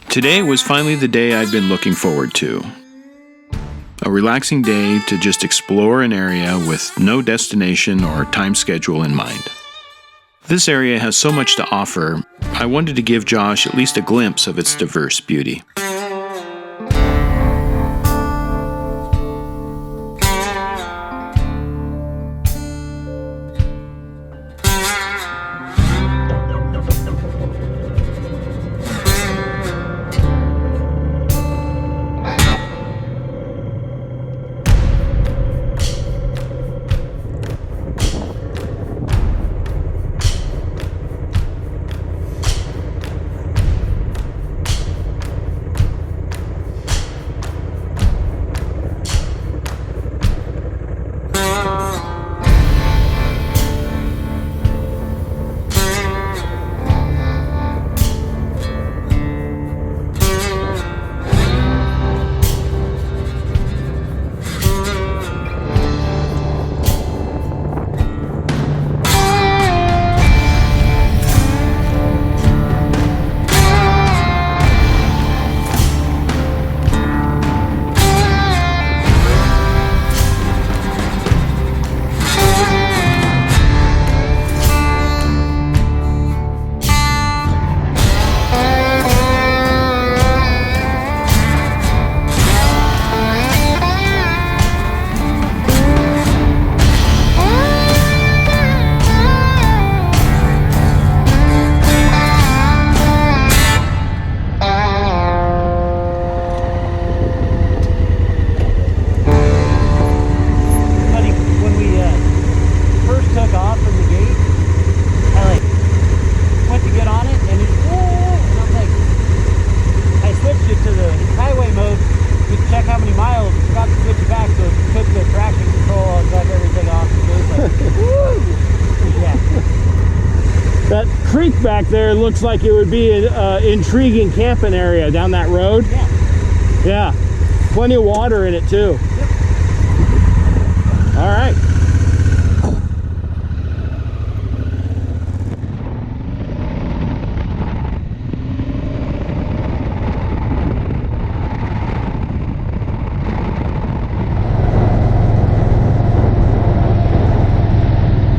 Today was finally the day I'd been looking forward to. A relaxing day to just explore an area with no destination or time schedule in mind. This area has so much to offer, I wanted to give Josh at least a glimpse of its diverse beauty. That creek back there looks like it would be an intriguing camping area down that road. Yeah. Yeah. Plenty of water in it too. Yep. All right.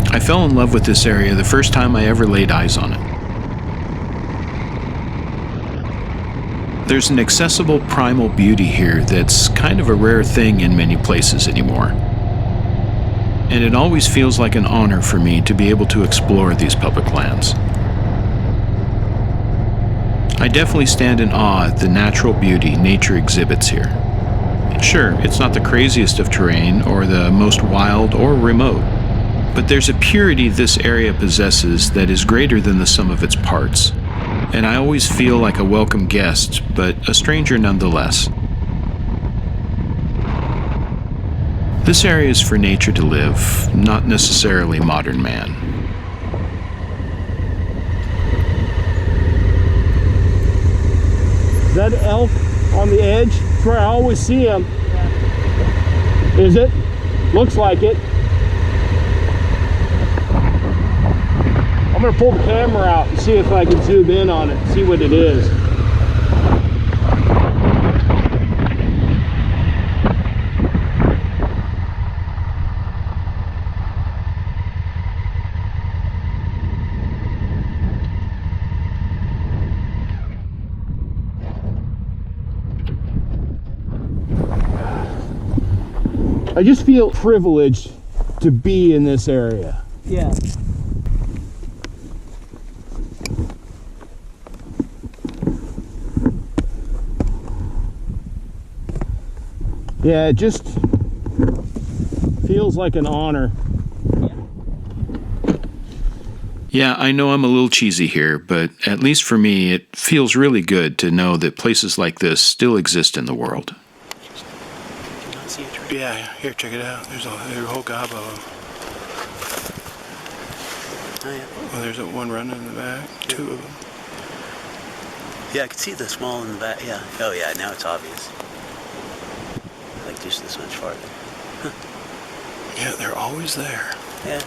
I fell in love with this area the first time I ever laid eyes on it. There's an accessible primal beauty here that's kind of a rare thing in many places anymore. And it always feels like an honor for me to be able to explore these public lands. I definitely stand in awe at the natural beauty nature exhibits here. Sure, it's not the craziest of terrain or the most wild or remote, but there's a purity this area possesses that is greater than the sum of its parts. And I always feel like a welcome guest, but a stranger nonetheless. This area is for nature to live, not necessarily modern man. Is that elk on the edge? It's where I always see him. Yeah. Is it? Looks like it. I'm going to pull the camera out and see if I can zoom in on it, see what it is. I just feel privileged to be in this area. Yeah. Yeah, it just feels like an honor. Yeah, I know I'm a little cheesy here, but at least for me, it feels really good to know that places like this still exist in the world. Yeah, here, check it out. There's a whole gob of them. Oh, yeah. Well, there's one running in the back, two of them. Yeah, I can see the small in the back. Yeah. Oh, yeah, now it's obvious. Like just this much farther. Yeah, they're always there. Yeah.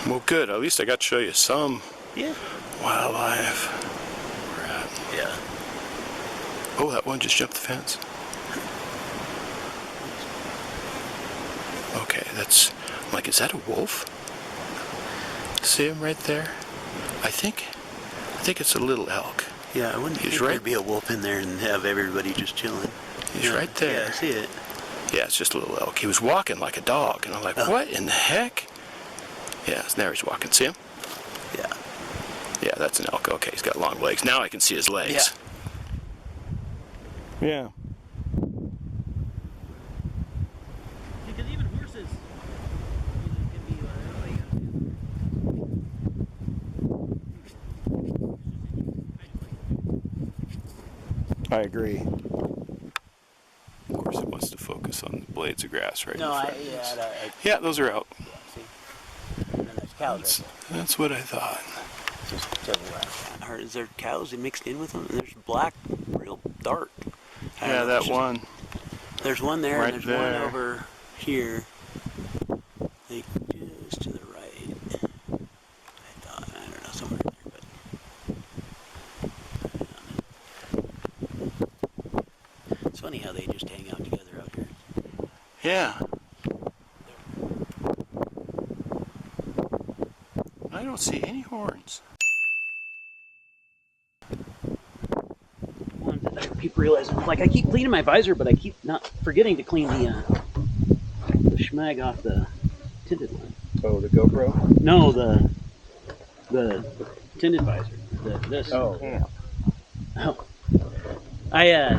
Well, good. At least I got to show you some Yeah. wildlife. We're at Yeah. Oh, that one just jumped the fence. Okay, that's... I'm like, is that a wolf? See him right there? I think it's a little elk. Yeah, I wouldn't think there'd be a wolf in there and have everybody just chilling. He's right there. Yeah, I see it. Yeah, it's just a little elk. He was walking like a dog, and I'm like, what in the heck? Yeah, now he's walking. See him? Yeah. Yeah, that's an elk. Okay, he's got long legs. Now I can see his legs. Yeah. Because even horses can be I agree. Of course, it wants to focus on the blades of grass right No, in front of us. yeah, Yeah, those are out. see. And then there's cows right That's what I thought. there. Just to the left. Is there cows mixed in with them? And there's black, real dark. I don't Yeah, know, that there's just- one. There's one there, Right and there's there. one over here. Like just to the right. I don't know, somewhere there, but it's funny how they just hang out together out here. Yeah. I don't see any horns. I keep realizing, like, I keep cleaning my visor, but I keep not forgetting to clean the schmag off the tinted one. Oh, the GoPro? No, the tinted visor. This. Oh. Oh. I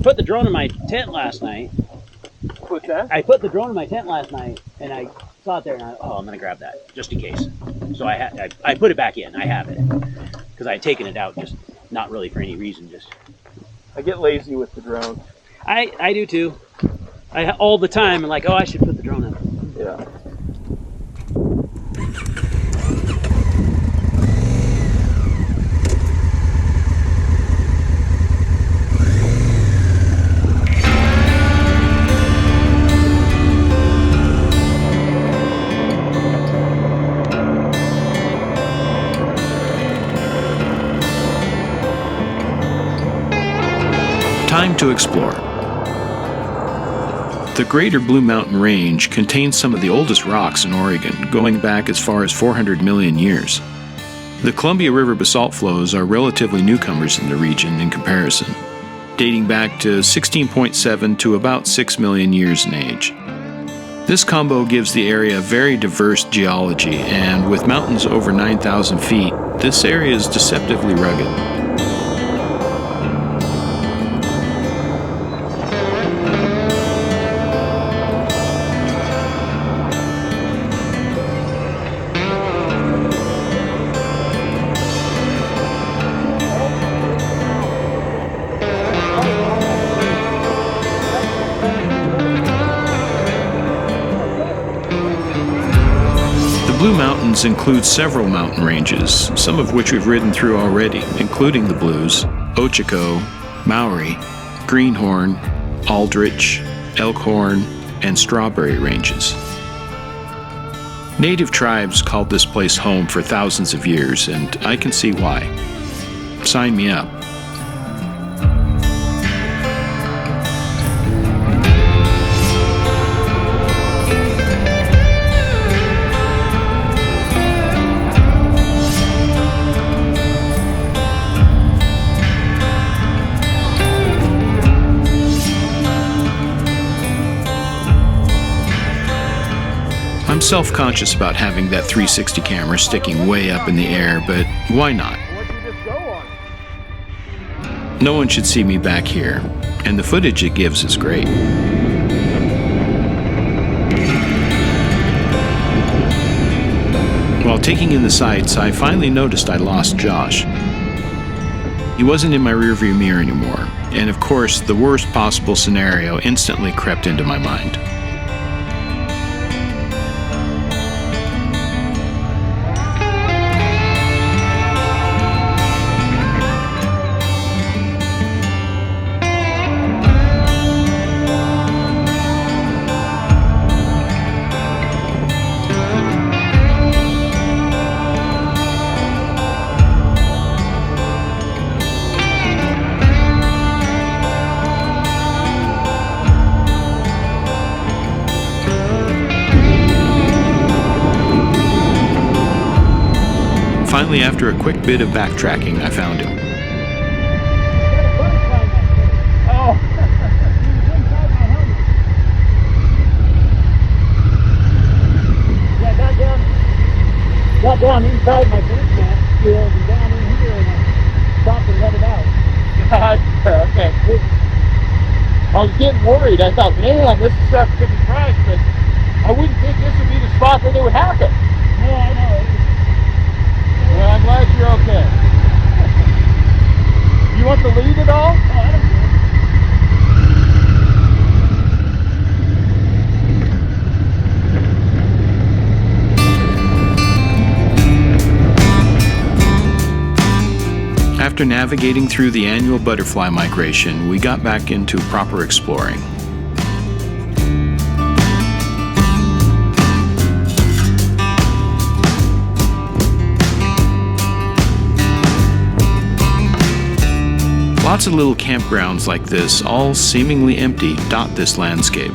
put the drone in my tent last night. What's that? I put the drone in my tent last night, and I saw it there, and I'm gonna grab that just in case. So I put it back in. I have it because I had taken it out, just not really for any reason. Just I get lazy with the drone. I do too. All the time. I'm like, oh, I should put the drone in. Yeah. Time to explore. The Greater Blue Mountain Range contains some of the oldest rocks in Oregon, going back as far as 400 million years. The Columbia River basalt flows are relatively newcomers in the region in comparison, dating back to 16.7 to about 6 million years in age. This combo gives the area very diverse geology, and with mountains over 9,000 feet, this area is deceptively rugged. The Blue Mountains include several mountain ranges, some of which we've ridden through already, including the Blues, Ochiko, Maury, Greenhorn, Aldrich, Elkhorn, and Strawberry ranges. Native tribes called this place home for thousands of years, and I can see why. Sign me up. I'm self-conscious about having that 360 camera sticking way up in the air, but why not? What'd you just go on? No one should see me back here, and the footage it gives is great. While taking in the sights, I finally noticed I lost Josh. He wasn't in my rearview mirror anymore, and of course, the worst possible scenario instantly crept into my mind. Finally, after a quick bit of backtracking, I found him. Oh. Yeah, got down inside my boot camp, and down in here, and I stopped and let it out. Okay. I was getting worried. I thought, man, this stuff could be crashed, but I wouldn't think this would be the spot that it would happen. No, I know. Well, I'm glad you're okay. You want the lead at all? Oh, I don't care. After navigating through the annual butterfly migration, we got back into proper exploring. Lots of little campgrounds like this, all seemingly empty, dot this landscape.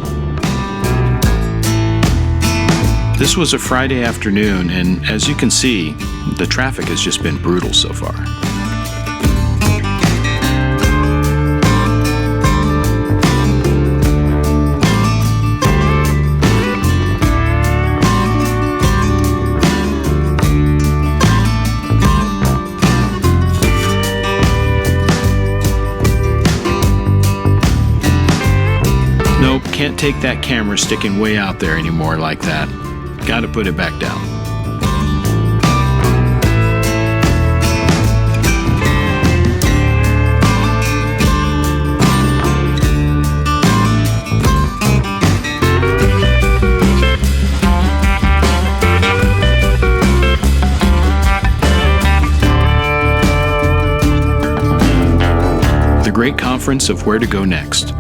This was a Friday afternoon, and as you can see, the traffic has just been brutal so far. Nope, can't take that camera sticking way out there anymore like that. Gotta put it back down. The great conference of where to go next.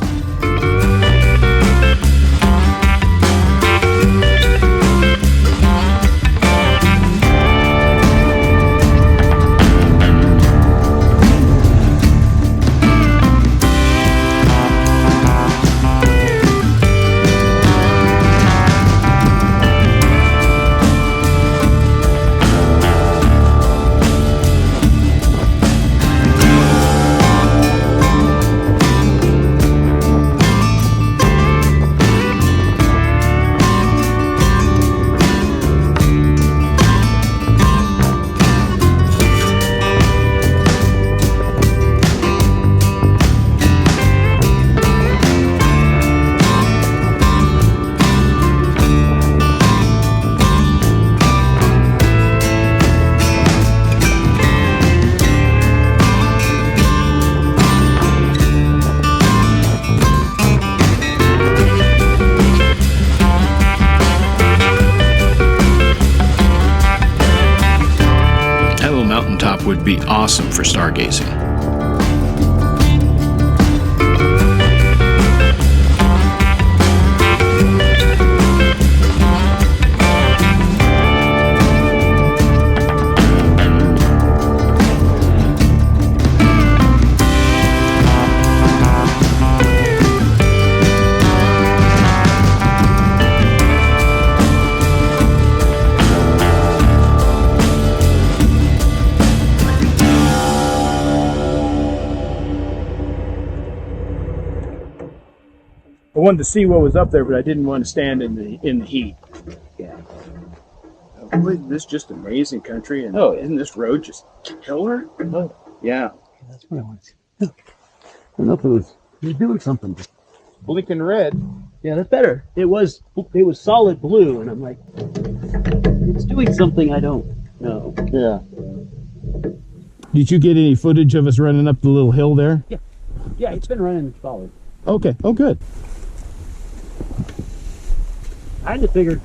Would be awesome for stargazing. I wanted to see what was up there, but I didn't want to stand in the heat. Yeah. Boy, this is just amazing country, and isn't this road just killer? Oh, Yeah. that's what I want to see. I don't know if it was doing something. Blinking red. Yeah, that's better. It was solid blue, and I'm like, it's doing something I don't know. Yeah. Did you get any footage of us running up the little hill there? Yeah, it's been running solid. Okay. Oh, good. I just figured,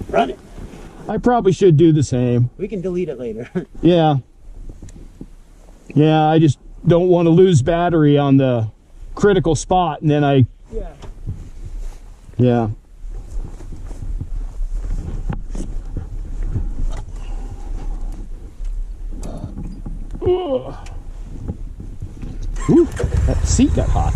run it. I probably should do the same. We can delete it later. Yeah. Yeah, I just don't want to lose battery on the critical spot, and then Yeah. Ooh, that seat got hot.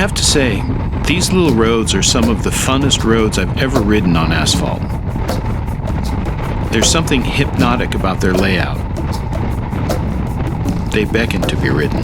have to say, these little roads are some of the funnest roads I've ever ridden on asphalt. There's something hypnotic about their layout. They beckon to be ridden.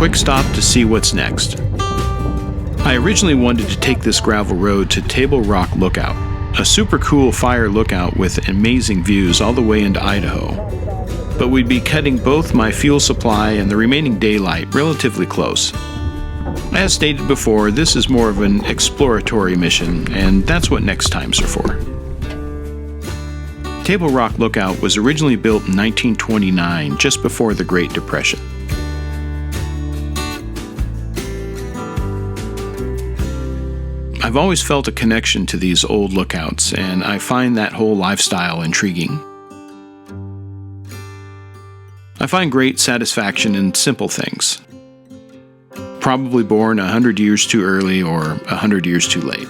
Quick stop to see what's next. I originally wanted to take this gravel road to Table Rock Lookout, a super cool fire lookout with amazing views all the way into Idaho. But we'd be cutting both my fuel supply and the remaining daylight relatively close. As stated before, this is more of an exploratory mission, and that's what next times are for. Table Rock Lookout was originally built in 1929, just before the Great Depression. I've always felt a connection to these old lookouts, and I find that whole lifestyle intriguing. I find great satisfaction in simple things. Probably born 100 years too early or 100 years too late.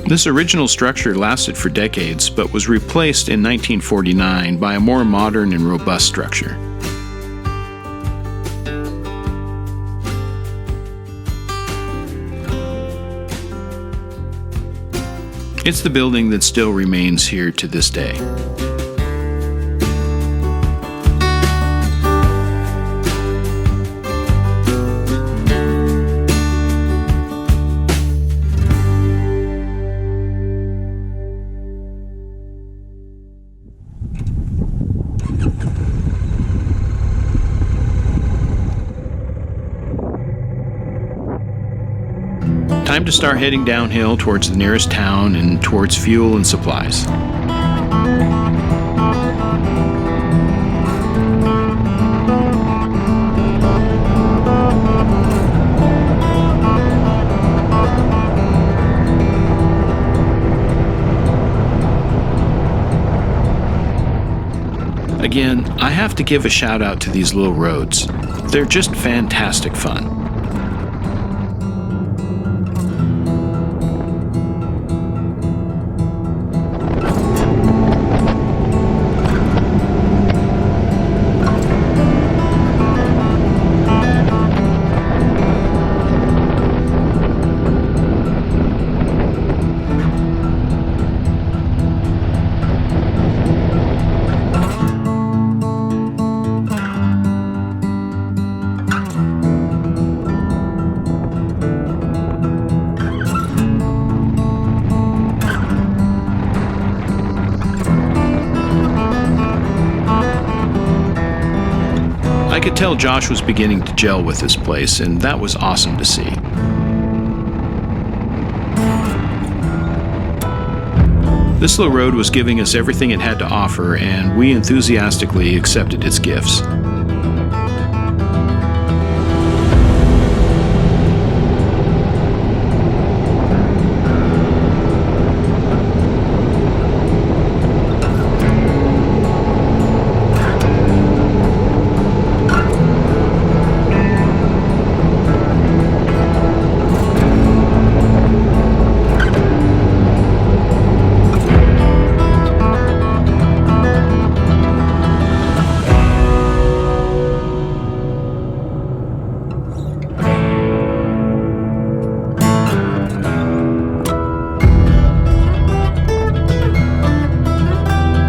This original structure lasted for decades, but was replaced in 1949 by a more modern and robust structure. It's the building that still remains here to this day. Time to start heading downhill towards the nearest town and towards fuel and supplies. Again, I have to give a shout out to these little roads. They're just fantastic fun. I could tell Josh was beginning to gel with this place, and that was awesome to see. This little road was giving us everything it had to offer, and we enthusiastically accepted its gifts.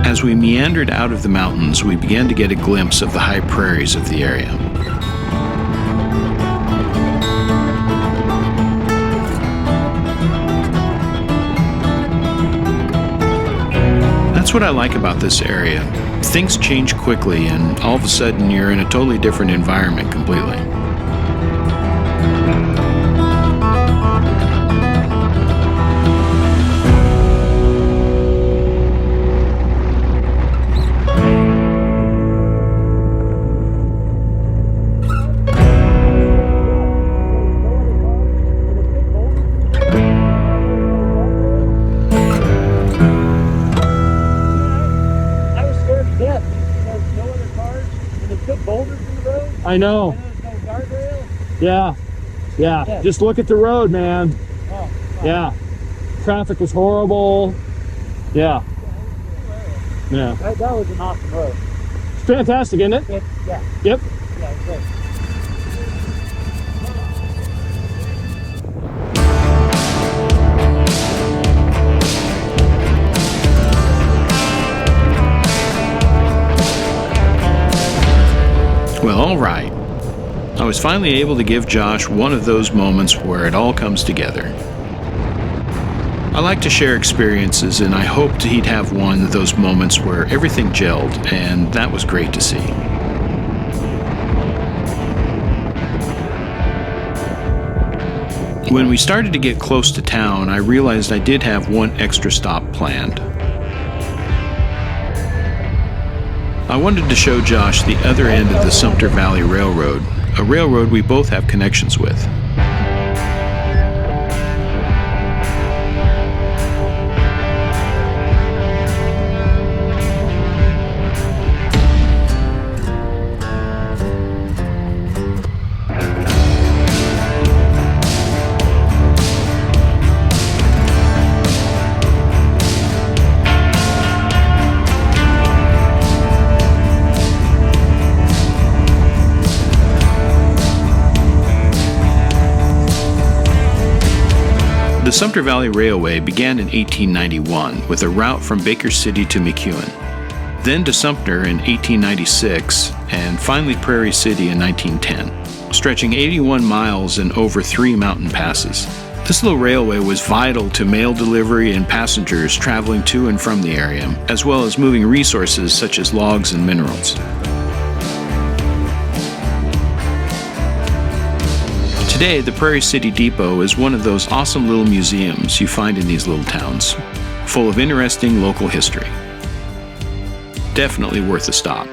As we meandered out of the mountains, we began to get a glimpse of the high prairies of the area. That's what I like about this area. Things change quickly, and all of a sudden you're in a totally different environment completely. I know. Yeah. Yeah. Just look at the road, man. Yeah. Traffic was horrible. Yeah. Yeah. That was an awesome road. It's fantastic, isn't it? Yeah. Yep. Yeah, it's great. Well, all right. I was finally able to give Josh one of those moments where it all comes together. I like to share experiences, and I hoped he'd have one of those moments where everything gelled, and that was great to see. When we started to get close to town, I realized I did have one extra stop planned. I wanted to show Josh the other end of the Sumter Valley Railroad, a railroad we both have connections with. The Sumter Valley Railway began in 1891 with a route from Baker City to McEwen, then to Sumter in 1896, and finally Prairie City in 1910, stretching 81 miles and over 3 mountain passes. This little railway was vital to mail delivery and passengers traveling to and from the area, as well as moving resources such as logs and minerals. Today, the Prairie City Depot is one of those awesome little museums you find in these little towns, full of interesting local history. Definitely worth a stop.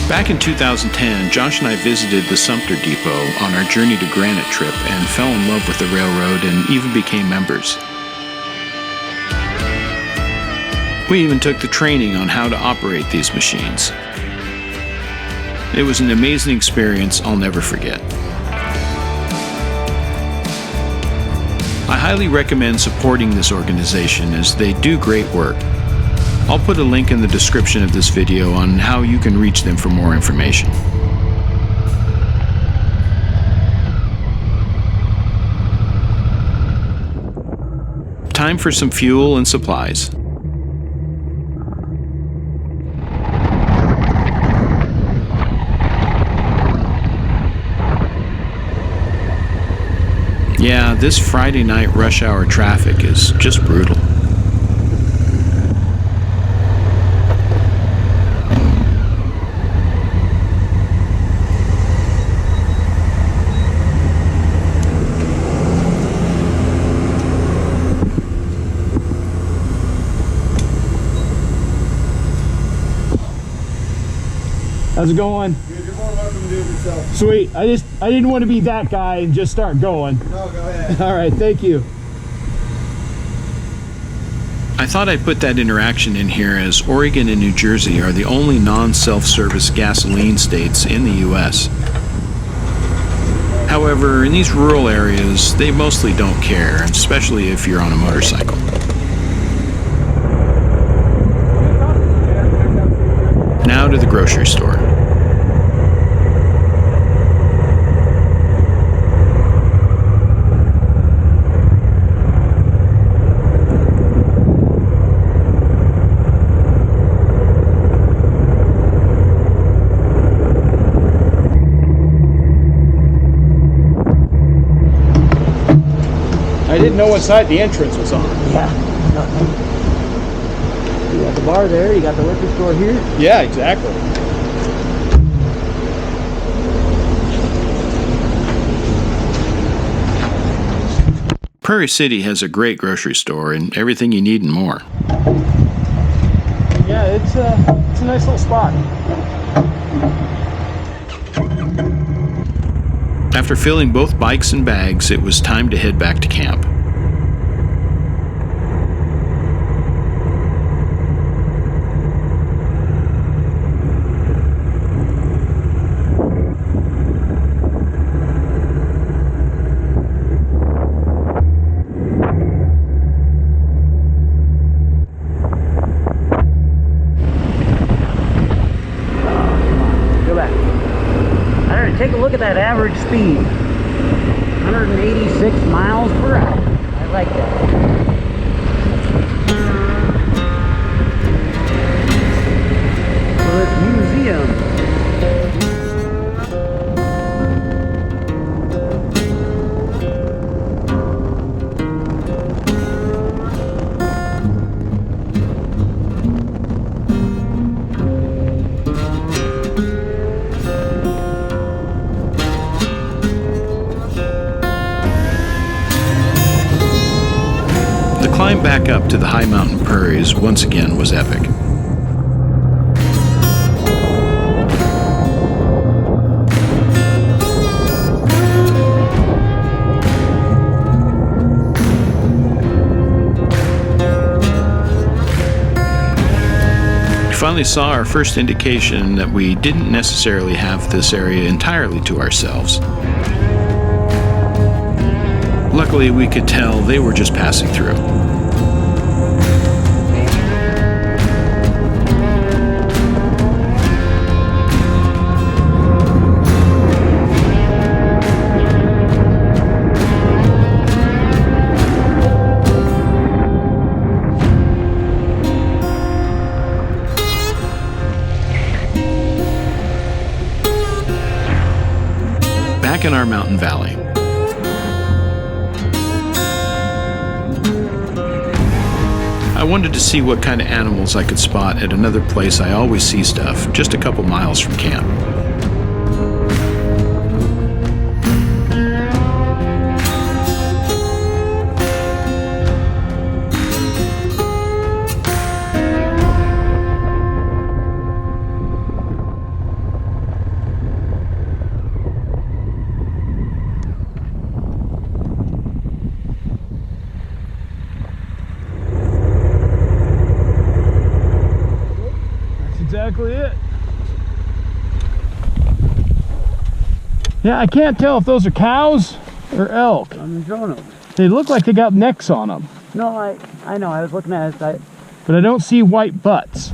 Back in 2010, Josh and I visited the Sumter Depot on our Journey to Granite trip and fell in love with the railroad and even became members. We even took the training on how to operate these machines. It was an amazing experience I'll never forget. I highly recommend supporting this organization as they do great work. I'll put a link in the description of this video on how you can reach them for more information. Time for some fuel and supplies. Yeah, this Friday night rush hour traffic is just brutal. How's it going? Good, you're more welcome to do it yourself. Sweet. I didn't want to be that guy and just start going. No, go ahead. All right, thank you. I thought I'd put that interaction in here as Oregon and New Jersey are the only non-self-service gasoline states in the U.S. However, in these rural areas, they mostly don't care, especially if you're on a motorcycle. Now to the grocery store. I didn't know what side the entrance was on. Yeah. You got the bar there, you got the liquor store here. Yeah, exactly. Prairie City has a great grocery store and everything you need and more. Yeah, it's a nice little spot. After filling both bikes and bags, it was time to head back to camp. Go back. I don't know, take a look at that average speed. 186 miles per hour. I like that. For this museum. The climb back up to the high mountain prairies once again was epic. We finally saw our first indication that we didn't necessarily have this area entirely to ourselves. Luckily, we could tell they were just passing through. Back in our mountain valley, I wanted to see what kind of animals I could spot at another place I always see stuff, just a couple miles from camp. Exactly it. Yeah, I can't tell if those are cows or elk. I'm showing them. They look like they got necks on them, No, I know. I was looking at it. but I don't see white butts.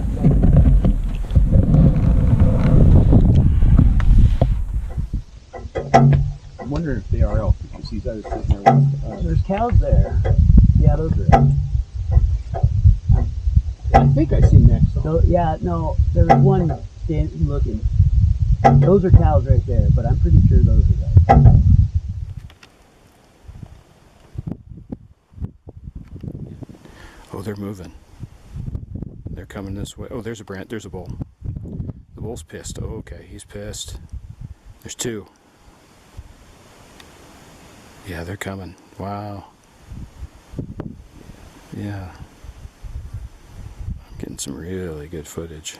I'm wondering if they are elk because he's either sitting there with There's cows there. Yeah, those are elk. I think I see necks on. So, yeah, no, there was one standing looking. Those are cows right there, but I'm pretty sure those are elk. Oh, they're moving. They're coming this way. Oh, there's a bull. The bull's pissed. Oh, okay, he's pissed. There's two. Yeah, they're coming. Wow. Yeah. I'm getting some really good footage.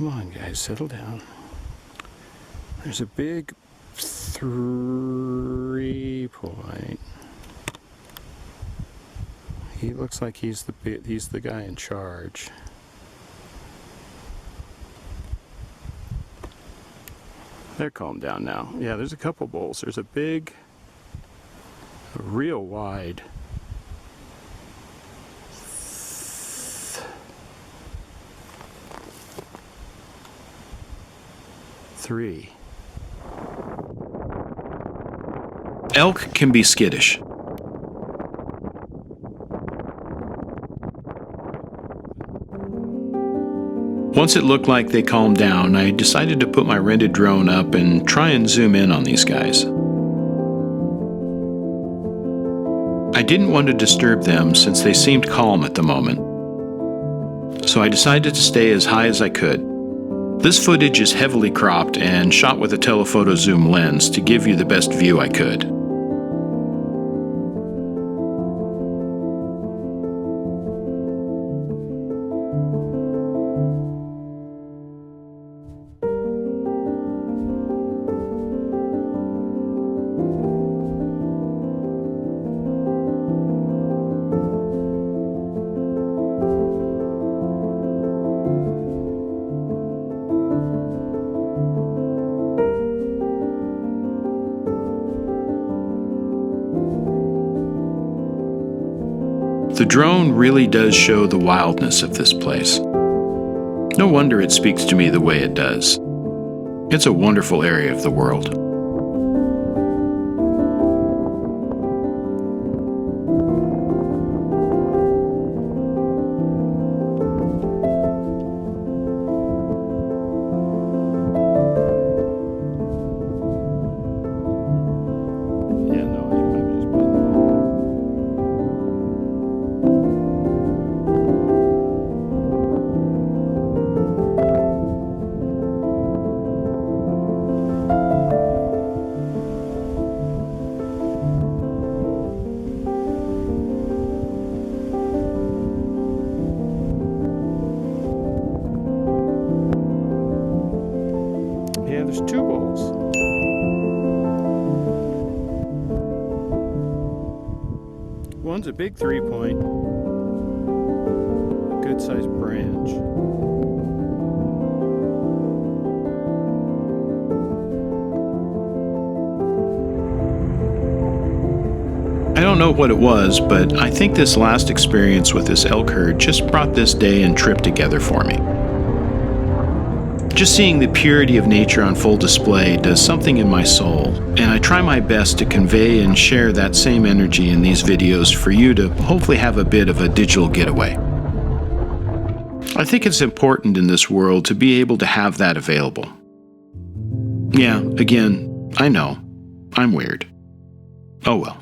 Come on, guys, settle down. There's a big 3-point. He looks like he's the guy in charge. They're calmed down now. Yeah, there's a couple bowls. There's a big, real wide 3. Elk can be skittish. Once it looked like they calmed down, I decided to put my rented drone up and try and zoom in on these guys. I didn't want to disturb them since they seemed calm at the moment, so I decided to stay as high as I could. This footage is heavily cropped and shot with a telephoto zoom lens to give you the best view I could. The drone really does show the wildness of this place. No wonder it speaks to me the way it does. It's a wonderful area of the world. Yeah, there's 2 bowls. One's a big 3-point, a good sized branch. I don't know what it was, but I think this last experience with this elk herd just brought this day and trip together for me. Just seeing the purity of nature on full display does something in my soul, and I try my best to convey and share that same energy in these videos for you to hopefully have a bit of a digital getaway. I think it's important in this world to be able to have that available. Yeah, again, I know, I'm weird. Oh well.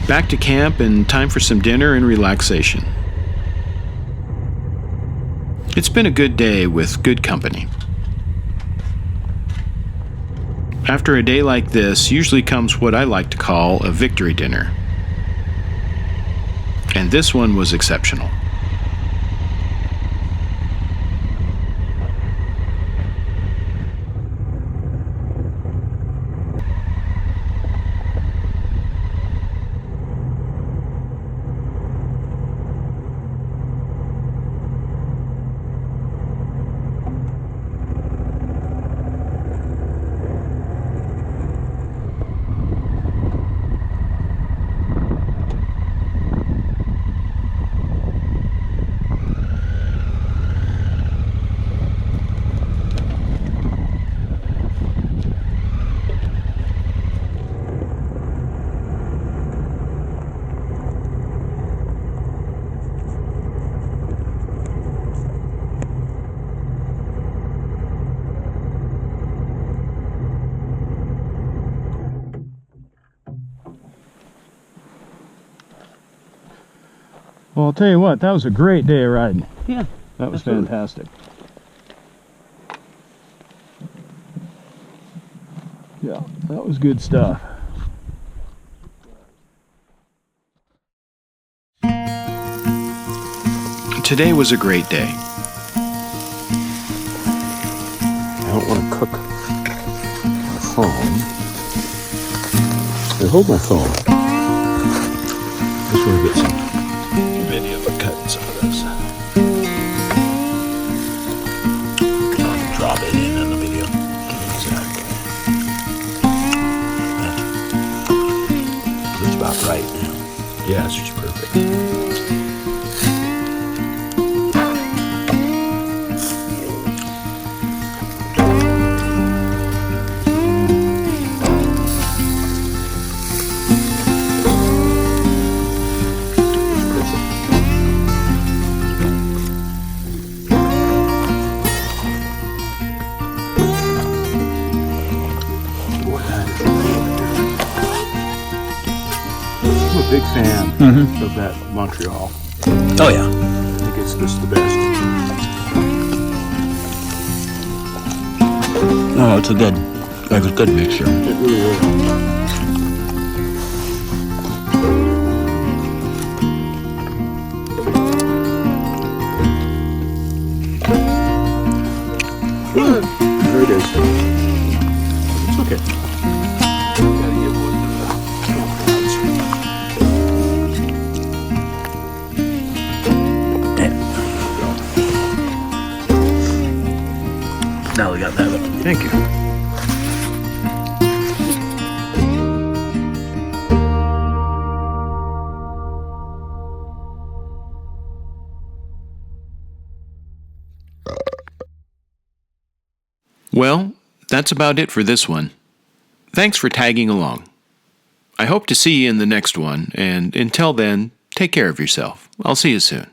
Back to camp and time for some dinner and relaxation. It's been a good day with good company. After a day like this usually comes what I like to call a victory dinner. And this one was exceptional. Well, I'll tell you what, that was a great day of riding. Yeah. That was Absolutely. fantastic. Yeah, that was good stuff. Today was a great day. I don't want to cook my phone. I hold my phone. Just want to get some video of cutting some of this. Drop it in the video. Exactly. It's about right now. Yeah, it's just perfect. I'm a big fan of that Montreal. Oh yeah. I think it's just the best. No, it's a good mixture. It really is. There it is. It's okay. Gotta give one Now we got that. Thank you. Well, that's about it for this one. Thanks for tagging along. I hope to see you in the next one, and until then, take care of yourself. I'll see you soon.